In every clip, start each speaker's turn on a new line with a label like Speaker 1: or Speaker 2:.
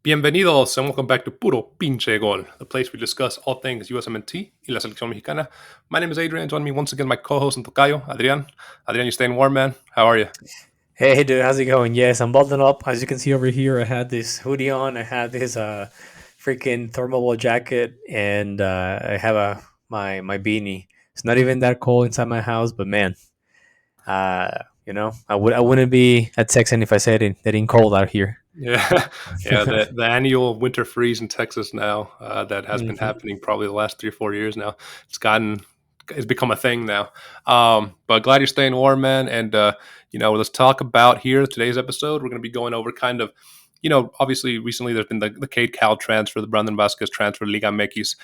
Speaker 1: Bienvenidos and welcome back to Puro Pinche Gol, the place we discuss all things USMNT y la selección mexicana. My name is Adrian. Join me once again, my co-host and Tocayo, Adrian. Adrian, you staying warm, man? How are you?
Speaker 2: Hey dude, how's it going? Yes, I'm bundled up. As you can see over here, I had this hoodie on. I had this freaking thermal jacket, and I have my beanie. It's not even that cold inside my house, but man, I wouldn't be at Texan if I said it ain't cold out here.
Speaker 1: Yeah, yeah. The annual winter freeze in Texas now that has been
Speaker 2: hmm
Speaker 1: happening probably the last 3 or 4 years now. It's become a thing now. But glad you're staying warm, man. And let's talk about here today's episode. We're going to be going over kind of, obviously recently there's been the Cade Cal transfer, the Brandonvazquez transfer, Liga MX.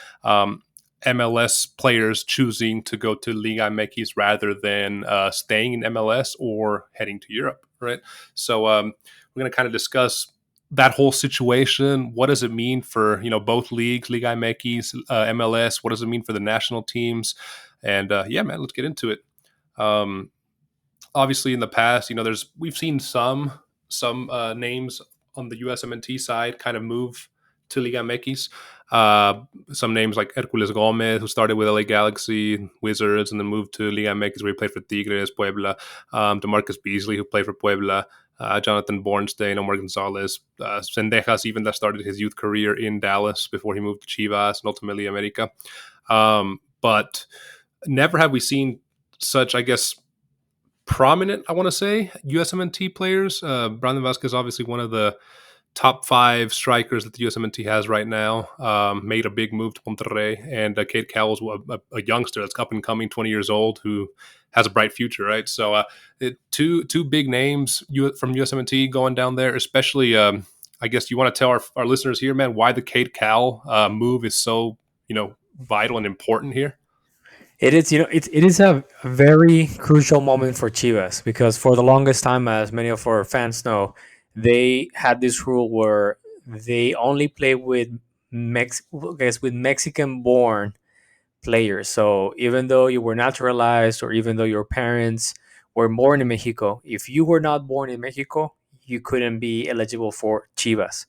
Speaker 1: MLS players choosing to go to Liga MX rather than staying in MLS or heading to Europe, right? So we're going to kind of discuss that whole situation. What does it mean for both leagues, Liga MX, MLS? What does it mean for the national teams? And yeah, man, let's get into it. Um, Obviously, in the past, we've seen some names on the USMNT side kind of move to Liga MX. Some names like Hercules Gomez, who started with LA Galaxy, Wizards, and then moved to Liga MX, where he played for Tigres, Puebla. DeMarcus Beasley, who played for Puebla. Jonathan Bornstein, Omar Gonzalez, Sendejas, even that started his youth career in Dallas before he moved to Chivas and ultimately America. But never have we seen such, I guess, prominent, I want to say, USMNT players. Brandon Vasquez, obviously one of the top five strikers that the USMNT has right now, made a big move to Monterrey. And Cade Cowell's a youngster that's up and coming, 20 years old, who has a bright future, right? So two big names from USMNT going down there, especially, I guess you want to tell our listeners here, man, why the Cade Cowell move is so, vital and important here.
Speaker 2: It is, it is a very crucial moment for Chivas because for the longest time, as many of our fans know, they had this rule where they only play with I guess with Mexican-born players. So even though you were naturalized or even though your parents were born in Mexico, if you were not born in Mexico, you couldn't be eligible for Chivas.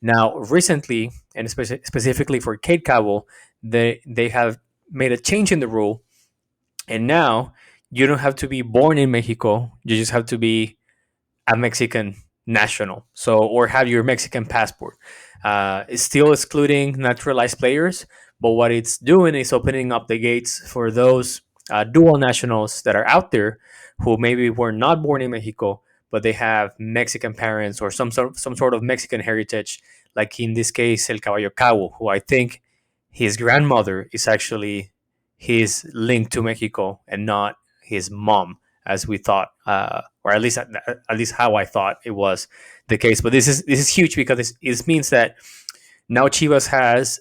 Speaker 2: Now, recently, and specifically for Kate Cabo, they have made a change in the rule, and now you don't have to be born in Mexico. You just have to be a Mexican national, so or have your Mexican passport. It's still excluding naturalized players, but what it's doing is opening up the gates for those dual nationals that are out there who maybe were not born in Mexico, but they have Mexican parents or some sort of Mexican heritage, like in this case El Caballo Cabo, who I think his grandmother is actually his link to Mexico and not his mom, as we thought, or at least how I thought it was the case. But this is huge because it means that now Chivas has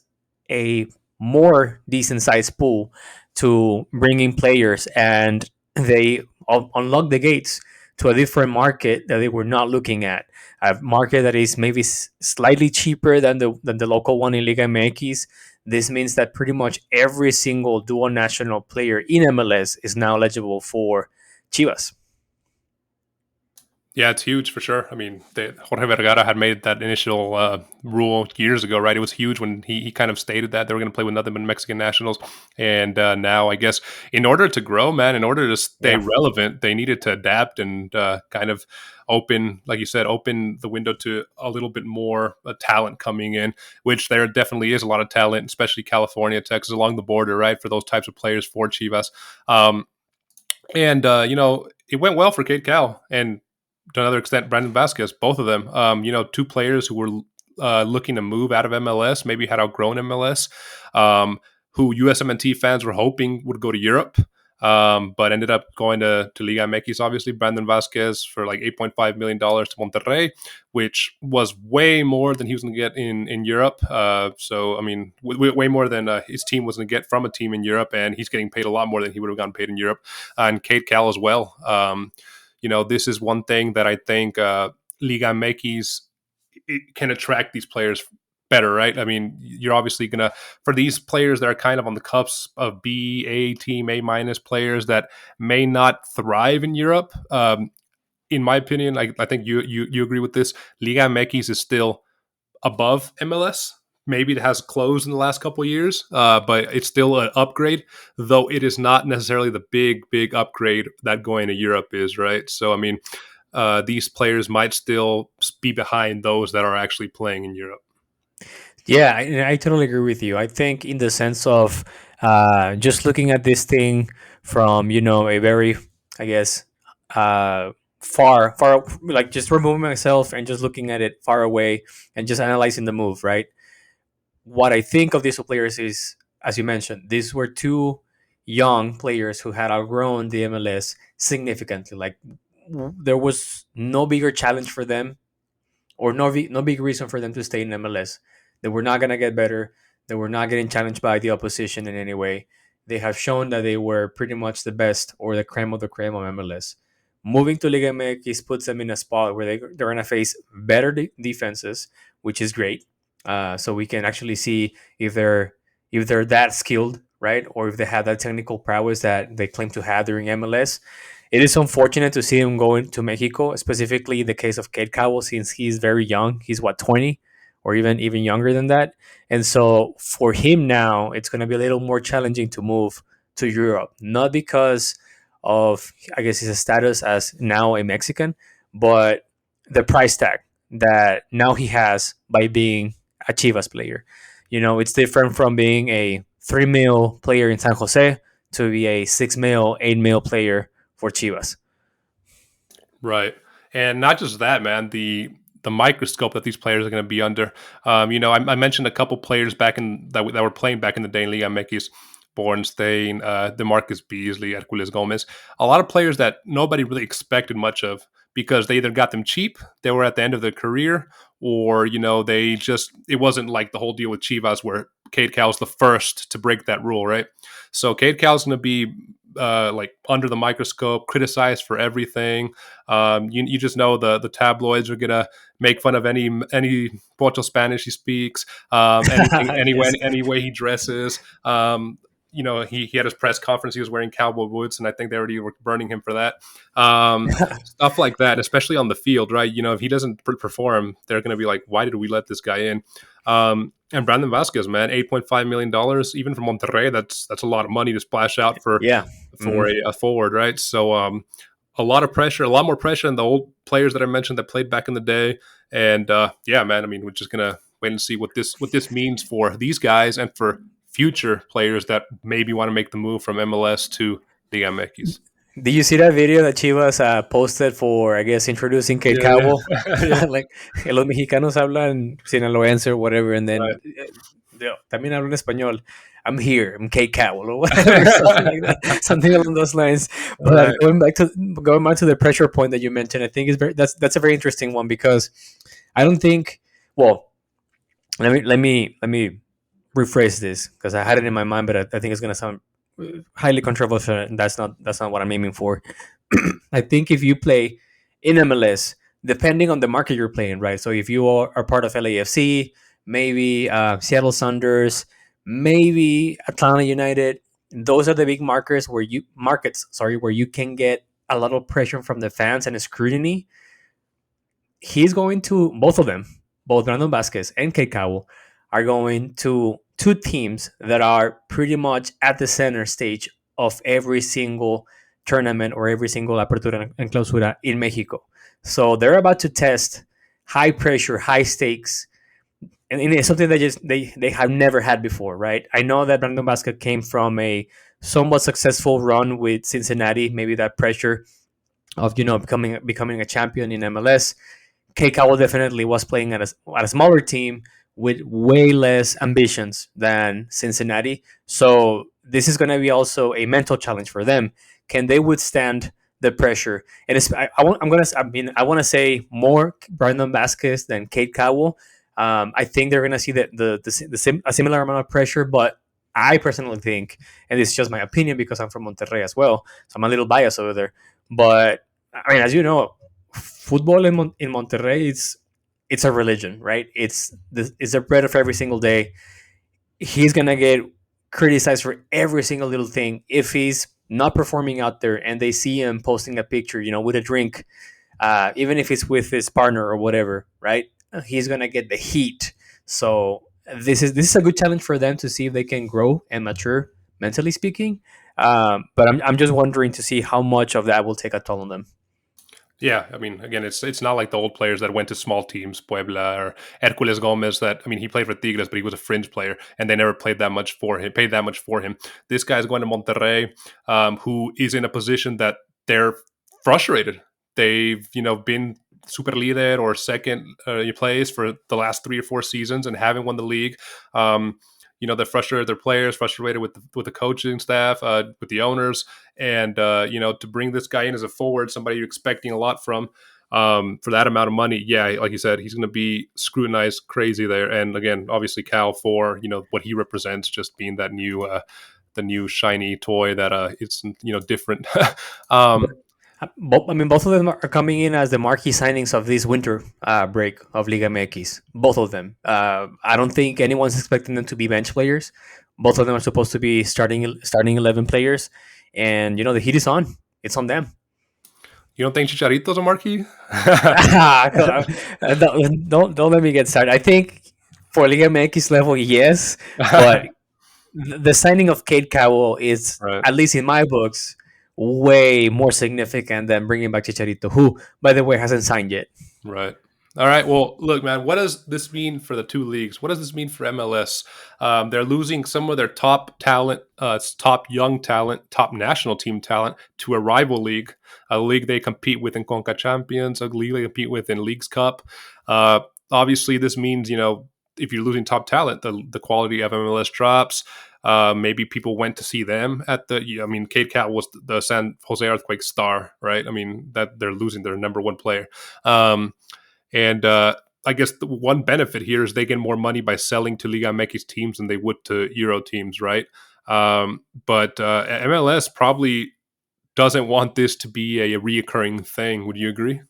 Speaker 2: a more decent sized pool to bring in players, and they unlock the gates to a different market that they were not looking at. A market that is maybe slightly cheaper than the local one in Liga MX. This means that pretty much every single dual national player in MLS is now eligible for Chivas.
Speaker 1: Yeah, it's huge for sure. I mean, Jorge Vergara had made that initial rule years ago, right? It was huge when he kind of stated that they were going to play with nothing but Mexican nationals. And now, I guess, in order to grow, man, in order to stay
Speaker 2: Yeah.
Speaker 1: relevant, they needed to adapt and kind of open, like you said, open the window to a little bit more talent coming in, which there definitely is a lot of talent, especially California, Texas, along the border, right, for those types of players for Chivas. And it went well for Kate Cal and to another extent Brandon Vasquez, both of them. Two players who were looking to move out of MLS, maybe had outgrown MLS, who USMNT fans were hoping would go to Europe, but ended up going to Liga MX, obviously. Brandon Vasquez for like $8.5 million to Monterrey, which was way more than he was going to get in Europe. So, I mean, way more than his team was going to get from a team in Europe, and he's getting paid a lot more than he would have gotten paid in Europe. And Kate Cal as well. This is one thing that I think Liga MX can attract these players better, right? I mean, you're obviously gonna for these players that are kind of on the cusp of B, A team, A minus players that may not thrive in Europe. In my opinion, I think you agree with this. Liga MX is still above MLS. Maybe it has closed in the last couple of years, but it's still an upgrade, though it is not necessarily the big upgrade that going to Europe is, right? So, I mean, these players might still be behind those that are actually playing in Europe.
Speaker 2: Yeah, I totally agree with you. I think in the sense of just looking at this thing from a very, I guess, uh, far, like just removing myself and just looking at it far away and just analyzing the move. Right. What I think of these two players is, as you mentioned, these were two young players who had outgrown the MLS significantly. Like there was no bigger challenge for them or no big reason for them to stay in MLS. They were not going to get better. They were not getting challenged by the opposition in any way. They have shown that they were pretty much the best or the creme of the creme of MLS. Moving to Liga MX puts them in a spot where they're going to face better defenses, which is great. So we can actually see if they're that skilled, right, or if they have that technical prowess that they claim to have during MLS. It is unfortunate to see him going to Mexico, specifically the case of cadecowell, since he's very young. He's what, 20 or even younger than that. And so for him now, it's going to be a little more challenging to move to Europe, not because of, I guess, his status as now a Mexican, but the price tag that now he has by being a Chivas player. It's different from being a 3 mil player in San Jose to be a 6 mil, 8 mil player for Chivas.
Speaker 1: Right. And not just that, man, the microscope that these players are going to be under. I mentioned a couple players back in that were playing back in the day in Liga MX, Bornstein, DeMarcus Beasley, Hercules Gomez. A lot of players that nobody really expected much of because they either got them cheap, they were at the end of their career, or it wasn't like the whole deal with Chivas where Cade Cowell's the first to break that rule, right? So Cade Cowell's going to be like under the microscope, criticized for everything. You just know the tabloids are gonna make fun of any Portuguese Spanish he speaks,
Speaker 2: Yes.
Speaker 1: any way he dresses. He had his press conference. He was wearing cowboy boots, and I think they already were burning him for that. Stuff like that, especially on the field, right? If he doesn't perform, they're going to be like, "Why did we let this guy in?" And Brandon Vazquez, man, $8.5 million, even from Monterrey. That's a lot of money to splash out for
Speaker 2: Yeah.
Speaker 1: a forward, right? So a lot of pressure, a lot more pressure than the old players that I mentioned that played back in the day. And yeah, man, I mean, we're just gonna wait and see what this means for these guys and for future players that maybe want to make the move from MLS to the MX.
Speaker 2: Did you see that video that Chivas posted for, I guess, introducing Kate
Speaker 1: Yeah, yeah,
Speaker 2: Cowell?
Speaker 1: yeah.
Speaker 2: Like, los mexicanos hablan sinaloense or whatever, and then
Speaker 1: Right.
Speaker 2: también hablan español. I'm here. I'm Kate Cowell or whatever, something like that, something along those lines. But
Speaker 1: Right.
Speaker 2: going back to the pressure point that you mentioned, I think that's a very interesting one because I don't think. Well, let me rephrase this because I had it in my mind, but I think it's gonna sound highly controversial. And that's not what I'm aiming for. I think if you play in MLS, depending on the market you're playing, right? So if you are part of LAFC, maybe Seattle Sounders, maybe Atlanta United, those are the big markets where you can get a lot of pressure from the fans and scrutiny. He's going to both of them, both Brandon Vazquez and Kate Cowell, are going to two teams that are pretty much at the center stage of every single tournament or every single apertura and clausura in Mexico. So they're about to test high pressure, high stakes, and it's something that just they have never had before, right? I know that Brandon Vazquez came from a somewhat successful run with Cincinnati, maybe that pressure of becoming a champion in MLS. K. Cowell definitely was playing at a smaller team with way less ambitions than Cincinnati. So this is going to be also a mental challenge for them. Can they withstand the pressure? And I want to say more Brandon Vazquez than Kate Cowell. I think they're going to see a similar amount of pressure, but I personally think, and this is just my opinion because I'm from Monterrey as well, so I'm a little biased over there. But I mean, as you know, football in Monterrey, it's a religion, right? It's a bread of every single day. He's gonna get criticized for every single little thing if he's not performing out there and they see him posting a picture, with a drink, even if it's with his partner or whatever, right? he's gonna get the heat. So this is a good challenge for them to see if they can grow and mature mentally speaking. But I'm just wondering to see how much of that will take a toll on them.
Speaker 1: Yeah, I mean, again, it's not like the old players that went to small teams, Puebla or Hercules Gomez. That I mean, he played for Tigres, but he was a fringe player, and they never played that much for him. Paid that much for him. This guy's going to Monterrey, who is in a position that they're frustrated. They've been super leader or second place for the last 3 or 4 seasons and haven't won the league. They're frustrated. Their players frustrated with the coaching staff, with the owners, and to bring this guy in as a forward, somebody you're expecting a lot from, for that amount of money, yeah, like you said, he's going to be scrutinized crazy there. And again, obviously, Cal for what he represents, just being that new, the new shiny toy that it's different. um,
Speaker 2: I mean, both of them are coming in as the marquee signings of this winter break of Liga MX. Both of them. I don't think anyone's expecting them to be bench players. Both of them are supposed to be starting 11 players, and the heat is on. It's on them.
Speaker 1: you don't think Chicharito's a marquee?
Speaker 2: Don't let me get started. I think for Liga MX level, yes, but the signing of Cadecowell is,
Speaker 1: Right.
Speaker 2: at least in my books, way more significant than bringing back Chicharito, who, by the way, hasn't signed yet.
Speaker 1: Right. All right. Well, look, man, what does this mean for the two leagues? What does this mean for MLS? They're losing some of their top talent, top young talent, top national team talent to a rival league, a league they compete with in Conca Champions, a league they compete with in Leagues Cup. Obviously, this means, if you're losing top talent, the quality of MLS drops. Maybe people went to see them at I mean, Cade Cal was the San Jose Earthquake star, right? I mean, that they're losing their number one player. And I guess the one benefit here is they get more money by selling to Liga MX teams than they would to Euro teams, right? But MLS probably doesn't want this to be a reoccurring thing. Would you agree?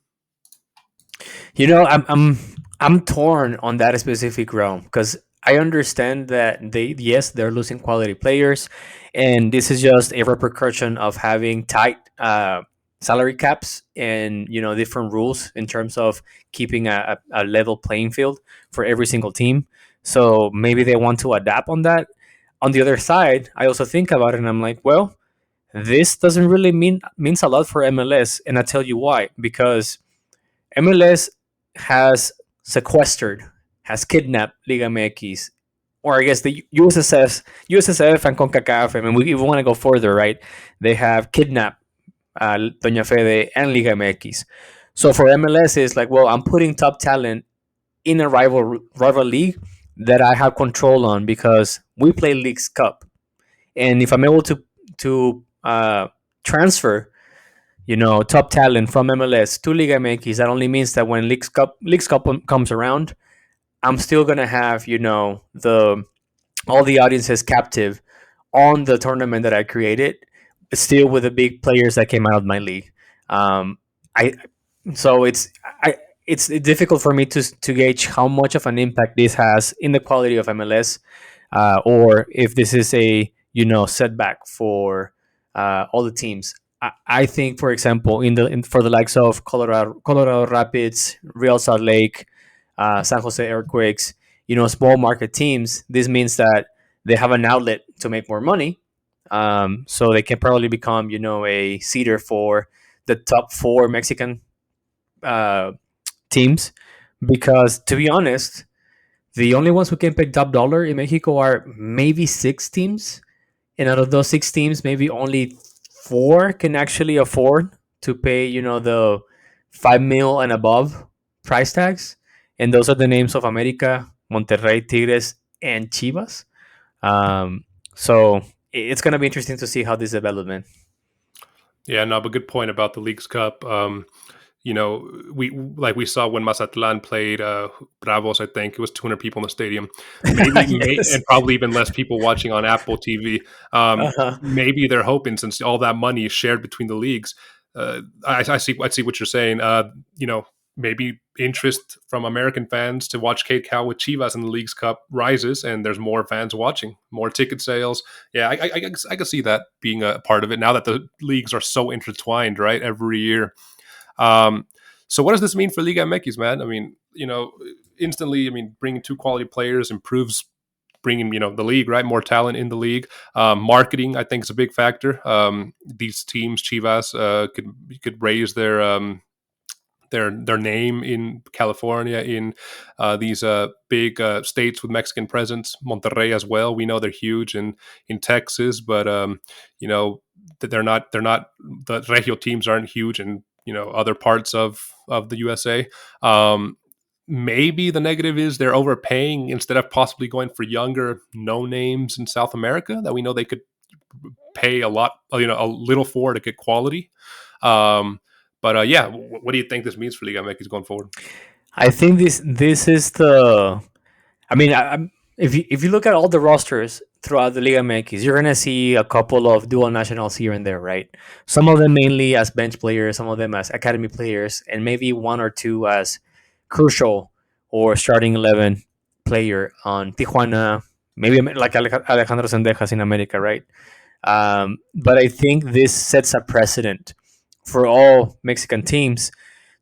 Speaker 2: I'm torn on that specific realm because I understand that they're losing quality players, and this is just a repercussion of having tight salary caps and different rules in terms of keeping a level playing field for every single team. So maybe they want to adapt on that. On the other side, I also think about it and I'm like, well, this doesn't really means a lot for MLS, and I tell you why. Because MLS has sequestered, has kidnapped Liga MX, or I guess the USSF and CONCACAF. I mean, we want to go further, right? They have kidnapped Doña Fede and Liga MX. So for MLS, it's like, well, I'm putting top talent in a rival league that I have control on because we play Leagues Cup, and if I'm able to transfer top talent from MLS to Liga MX, that only means that when Leagues Cup comes around, I'm still gonna have the all the audiences captive on the tournament that I created, still with the big players that came out of my league. I so it's difficult for me to gauge how much of an impact this has in the quality of MLS, or if this is a setback for all the teams. I think, for example, for the likes of Colorado Rapids, Real Salt Lake, San Jose Earthquakes, small market teams, this means that they have an outlet to make more money. So they can probably become, a seeder for the top four Mexican teams. Because to be honest, the only ones who can pay top dollar in Mexico are maybe 6 teams. And out of those 6 teams, maybe only 4 can actually afford to pay, the 5 mil and above price tags. And those are the names of America, Monterrey, Tigres, and Chivas. So it's going to be interesting to see how this development.
Speaker 1: Yeah, no, but good point about the Leagues Cup. We saw when Mazatlan played Bravos. I think it was 200 people in the stadium,
Speaker 2: Yes.
Speaker 1: and probably even less people watching on Apple TV.
Speaker 2: Uh-huh.
Speaker 1: Maybe they're hoping, since all that money is shared between the leagues. I see what you're saying. Maybe interest from American fans to watch Kate Cow with Chivas in the Leagues Cup rises, and there's more fans watching, more ticket sales. Yeah, I can see that being a part of it now that the leagues are so intertwined, right? Every year. So what does this mean for Liga MX, man? I mean, instantly. I mean, bringing two quality players improves bringing the league, right, more talent in the league. Marketing, I think, is a big factor. These teams, Chivas, could raise their name in California, in these big states with Mexican presence. Monterrey as well. We know they're huge in Texas, but they're not the Regio teams aren't huge in other parts of the USA. Maybe the negative is they're overpaying instead of possibly going for younger no names in South America that we know they could pay a lot, a little for to get quality. But yeah, what do you think this means for Liga MX going forward?
Speaker 2: I think this is the. I mean, if you look at all the rosters throughout the Liga MX, you're gonna see a couple of dual nationals here and there, right? Some of them mainly as bench players, some of them as academy players, and maybe one or two as crucial or starting 11 player on Tijuana. Maybe like Alejandro Sendejas in America, right? But I think this sets a precedent for all Mexican teams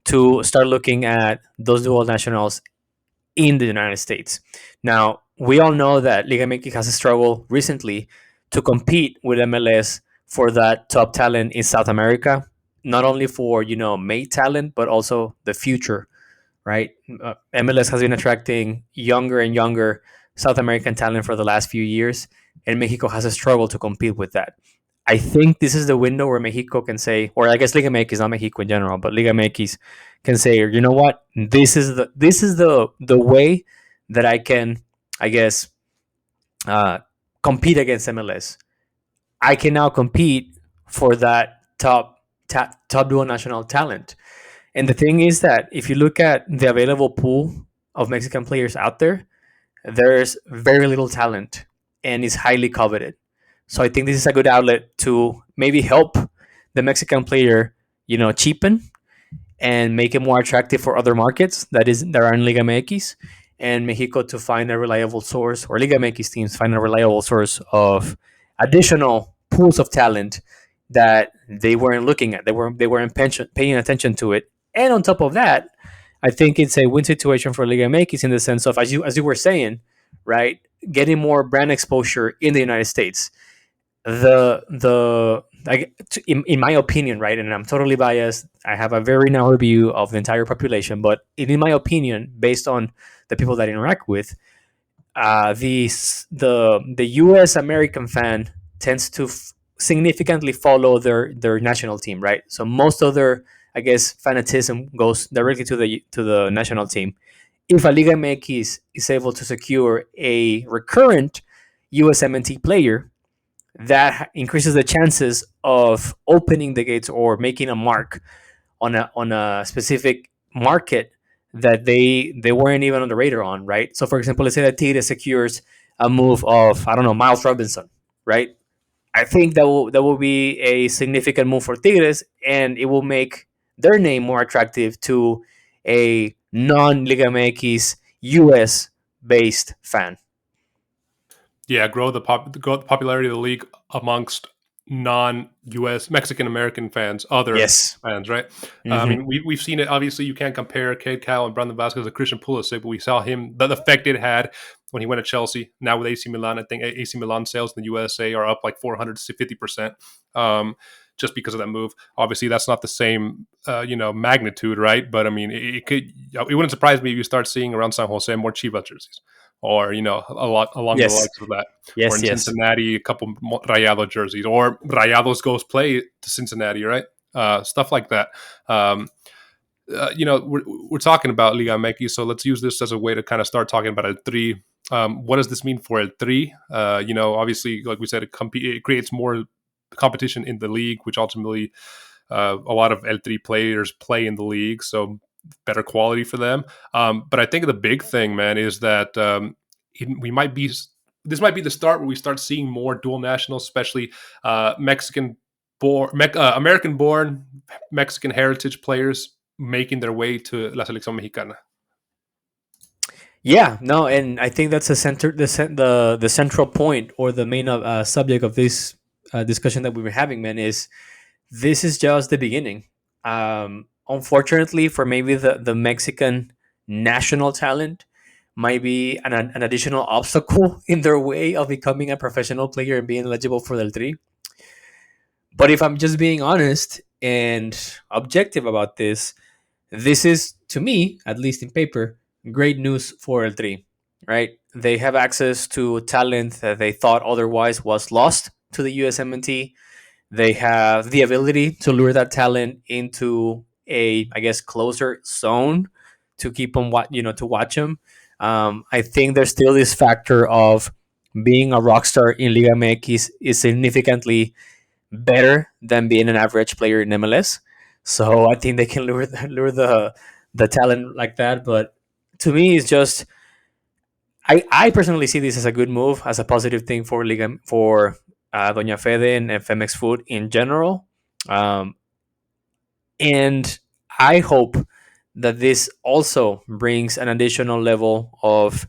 Speaker 2: to start looking at those dual nationals in the United States. Now, we all know that Liga MX has struggled recently to compete with MLS for that top talent in South America, not only for, made talent, but also the future, right? MLS has been attracting younger and younger South American talent for the last few years, and Mexico has struggled to compete with that. I think this is the window where Mexico can say, or I guess Liga MX, not Mexico in general, but Liga MX can say, you know what, this is the way that I can, I guess, uh, compete against MLS. I can now compete for that top dual national talent. And the thing is that if you look at the available pool of Mexican players out there, there's very little talent and is highly coveted. So I think this is a good outlet to maybe help the Mexican player, cheapen and make it more attractive for other markets that are in Liga MX, and Mexico to find a reliable source, or Liga MX teams find a reliable source of additional pools of talent that they weren't looking at. They weren't paying attention to it. And on top of that, I think it's a win situation for Liga MX in the sense of, as you were saying, right, getting more brand exposure in the United States. The like, in my opinion, right, and I'm totally biased. I have a very narrow view of the entire population, but in my opinion, based on the people that I interact with, the U.S. American fan tends to significantly follow their national team, right? So most of their, I guess, fanatism goes directly to the national team. If a Liga MX is able to secure a recurrent USMNT player, that increases the chances of opening the gates or making a mark on a specific market that they weren't even on the radar on, right? So, for example, let's say that Tigre secures a move of, I don't know, Miles Robinson, right? I think that will be a significant move for Tigres, and it will make their name more attractive to a non-Liga MX US based fan.
Speaker 1: Yeah, grow the popularity of the league amongst non-U.S. Mexican American fans, other
Speaker 2: Yes.
Speaker 1: fans, right? I
Speaker 2: Hmm.
Speaker 1: mean, we've seen it. Obviously, you can't compare Cadecowell and Brandon Vazquez to Christian Pulisic, but we saw him, the effect it had when he went to Chelsea. Now with AC Milan, I think AC Milan sales in the USA are up like 450%. Just because of that move. Obviously, that's not the same, magnitude, right? But I mean, it wouldn't surprise me if you start seeing around San Jose more Chivas jerseys, or a lot along the
Speaker 2: Yes.
Speaker 1: likes of that. Or
Speaker 2: Yes.
Speaker 1: in
Speaker 2: Yes.
Speaker 1: Cincinnati, a couple Rayado jerseys, or Rayados goes play to Cincinnati, right? Stuff like that. We're talking about Liga MX, so let's use this as a way to kind of start talking about eltri. What does this mean for eltri? Obviously, like we said, it creates more competition in the league, which ultimately a lot of eltri players play in the league, so better quality for them. But I think the big thing, man, is that we might be. This might be the start where we start seeing more dual nationals, especially American-born Mexican heritage players making their way to la selección mexicana.
Speaker 2: Yeah, no, and I think that's the central point or the main subject of this discussion that we were having, man. Is this is just the beginning. Unfortunately, for maybe the Mexican national talent might be an additional obstacle in their way of becoming a professional player and being eligible for the eltri. But if I'm just being honest and objective about this is, to me, at least in paper, great news for eltri, right? They have access to talent that they thought otherwise was lost to the USMNT. They have the ability to lure that talent into a, I guess, closer zone to keep them, to watch them. I think there's still this factor of being a rock star in Liga MX is significantly better than being an average player in MLS. So I think they can lure the talent like that. But to me, it's just I personally see this as a good move, as a positive thing for Liga, for Doña Fede and femexfut in general. Um, and I hope that this also brings an additional level of,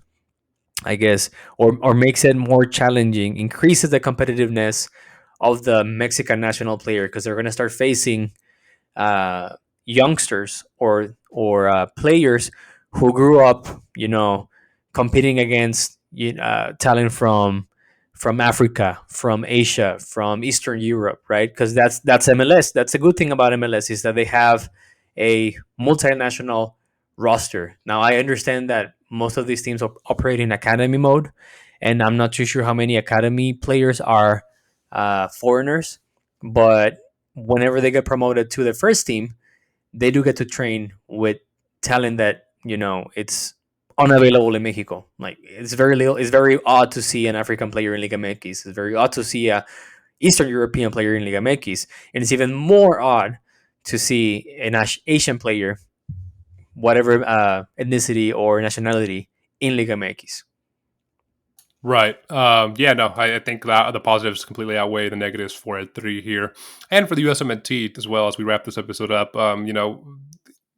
Speaker 2: I guess, or makes it more challenging, increases the competitiveness of the Mexican national player, because they're going to start facing uh, youngsters or players who grew up, competing against talent from Africa, from Asia, from Eastern Europe, right? Because that's MLS. That's a good thing about MLS, is that they have a multinational roster. Now I understand that most of these teams operate in academy mode, and I'm not too sure how many academy players are foreigners, but whenever they get promoted to the first team, they do get to train with talent that it's unavailable in Mexico. Like, it's very little. It's very odd to see an African player in Liga MX. It's very odd to see a Eastern European player in Liga MX, and it's even more odd to see an Asian player, whatever ethnicity or nationality, in Liga MX.
Speaker 1: Right. Yeah, no, I think that the positives completely outweigh the negatives for it three here. And for the USMNT as well, as we wrap this episode up.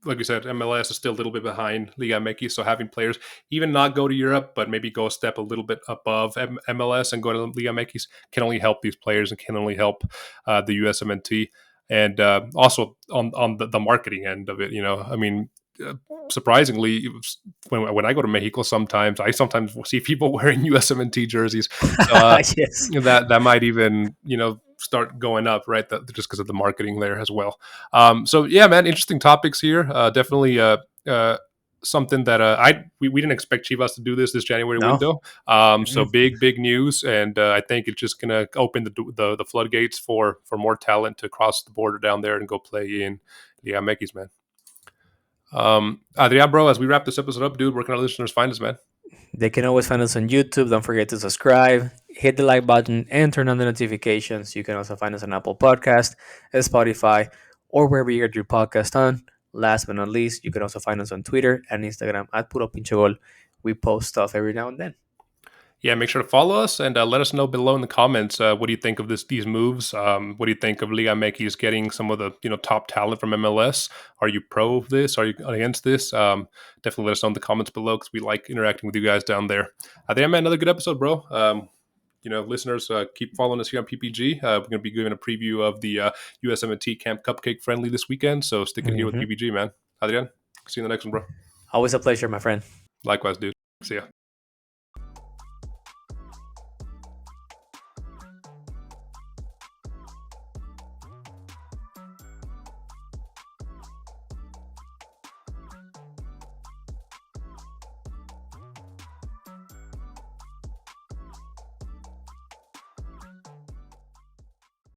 Speaker 1: Like you said, MLS is still a little bit behind Liga MX, so having players even not go to Europe, but maybe go a step a little bit above MLS and go to Liga MX can only help these players and can only help the USMNT. And also on the marketing end of it, I mean, uh, surprisingly, when I go to Mexico, I sometimes see people wearing USMNT jerseys. So
Speaker 2: Yes.
Speaker 1: that might even start going up, right? Just because of the marketing there as well. So yeah, man, interesting topics here. Definitely something that we didn't expect Chivas to do this January
Speaker 2: No.
Speaker 1: window. So
Speaker 2: Mhm.
Speaker 1: big news, and I think it's just gonna open the floodgates for more talent to cross the border down there and go play in Liga MX, man. Adrian, bro, as we wrap this episode up, dude, where can our listeners find us, man?
Speaker 2: They can always find us on YouTube. Don't forget to subscribe, hit the like button, and turn on the notifications. You can also find us on Apple Podcast, Spotify, or wherever you get your podcast on. Last but not least, you can also find us on Twitter and Instagram at Puro Pinche Gol. We post stuff every now and then.
Speaker 1: Yeah, make sure to follow us and let us know below in the comments. What do you think of these moves? What do you think of Liga MX getting some of the top talent from MLS? Are you pro of this? Are you against this? Definitely let us know in the comments below, because we like interacting with you guys down there. I think I made another good episode, bro. Listeners, keep following us here on PPG. We're going to be giving a preview of the USMNT Camp Cupcake Friendly this weekend. So stick it here with
Speaker 2: Mhm.
Speaker 1: PPG, man. Adrian, see you in the next one, bro.
Speaker 2: Always a pleasure, my friend.
Speaker 1: Likewise, dude. See ya.